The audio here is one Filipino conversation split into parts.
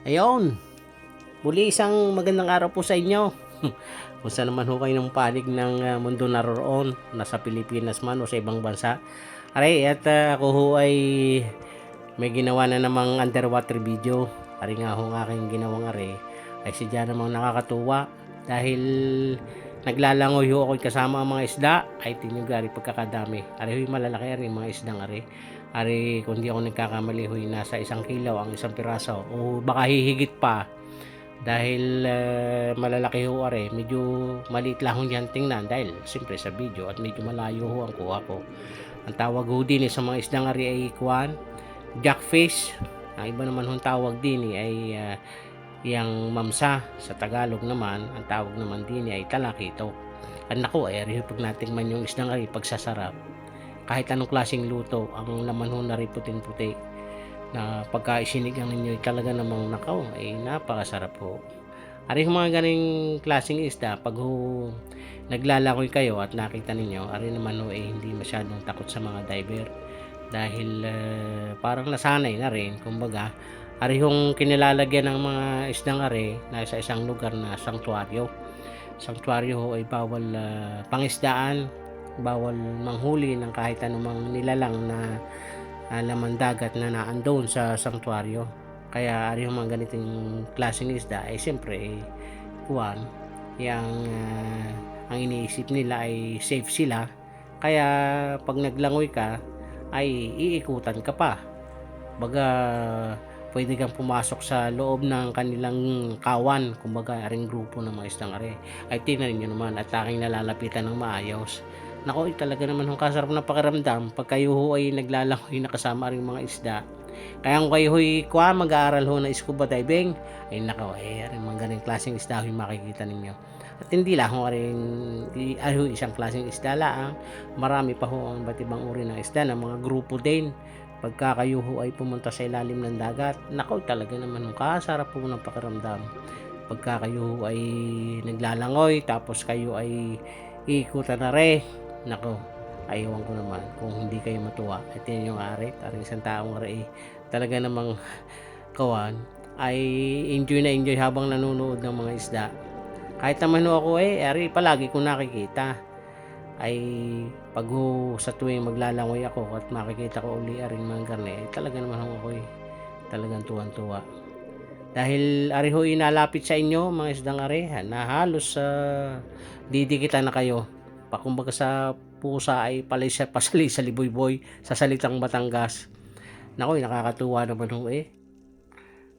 Ayun, muli isang magandang araw po sa inyo. Kung saan naman ho kayo ng panig ng mundo naroon, nasa Pilipinas man o sa ibang bansa. Aray, at ako ho ay may ginawa na namang underwater video. Ari nga ho ang aking ginawang ay sadya namang nakakatuwa dahil naglalangoy ho ako kasama ang mga isda ay tinigari pagkakadami. Ari ho'y malalaki ari mga isdang ari kung di ako nagkakamali ho'y nasa 1 kilo ang isang piraso o baka hihigit pa dahil malalaki ho are, medyo maliit lang ho yan tingnan dahil siyempre sa video at medyo malayo ho ang kuha ko. Ang tawag ho din sa mga isdang ari ay kuwan, jackfish. Ang iba naman hong tawag din ay yang mamsa. Sa Tagalog naman ang tawag naman din ay talakito. At naku ay ari pag natingman yung isdang ari pagsasarap, kahit anong klaseng luto ang laman ho na rin puting-puti na pagka isinigang ninyo talaga namang nakaw ay napakasarap po. Ari mga ganing klaseng isda pag ho naglalangoy kayo at nakita ninyo, ari naman ho ay hindi masyadong takot sa mga diver dahil parang nasanay na rin. Kumbaga ari hong kinilalagyan ng mga isdang ari na sa isang lugar na sanctuaryo. Sanctuaryo ho ay bawal pangisdaan, bawal manghuli ng kahit anumang nilalang na laman dagat na naandoon sa sanctuaryo. Kaya ari yung mga ganitong klaseng isda ay siyempre kuwan yang ang iniisip nila ay safe sila, kaya pag naglangoy ka ay iikutan ka pa, baga pwede kang pumasok sa loob ng kanilang kawan. Kumbaga aring grupo ng mga isdang ari ay tingnan niyo naman at aking nalalapitan ng maayos. Nako, talaga naman ang kasarap na pakiramdam pag kayo ho ay naglalangoy na kasama ring mga isda. Kaya kung kayo ho'y mag-aaral ho ng scuba diving, ay nako, rin mga ganeng klaseng isda ho yung makikita ninyo. At hindi lang ho rin isang klaseng isda lang, marami pa ho ang iba't ibang uri ng isda ng mga grupo din. Pagka kayo ho ay pumunta sa ilalim ng dagat, nako, talaga naman ang kasarap po ng pakiramdam. Pagka kayo ay naglalangoy tapos kayo ay iikutan na rin, nako, ayawan ko naman kung hindi kayo matuwa. At yan yung aring isang taong talaga namang kawan ay enjoy na enjoy habang nanonood ng mga isda. Kahit naman ako palagi kong nakikita ay pag sa tuwing maglalangoy ako at makikita ko uli aring mga garne, ay talaga naman ako talagang tuwan-tuwa. Dahil ari ho inalapit sa inyo mga isdang ari na halos didikitan na kayo. Kumbaga sa pusa ay pasali sa liboy-boy sa salitang Batangas. Naku, nakakatuwa naman ho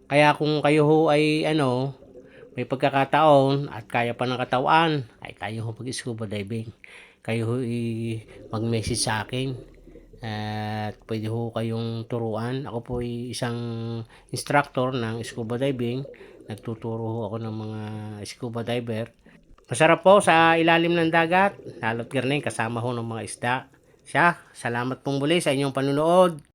Kaya kung kayo ho ay may pagkakataon at kaya pa ng katawan, ay tayo ho mag-scuba diving. Kayo ho mag-message sa akin at pwede ho kayong turuan. Ako po ay isang instructor ng scuba diving. Nagtuturo ho ako ng mga scuba diver. Masarap po sa ilalim ng dagat, lalo't garning kasama ho ng mga isda. Salamat pong muli sa inyong panunood.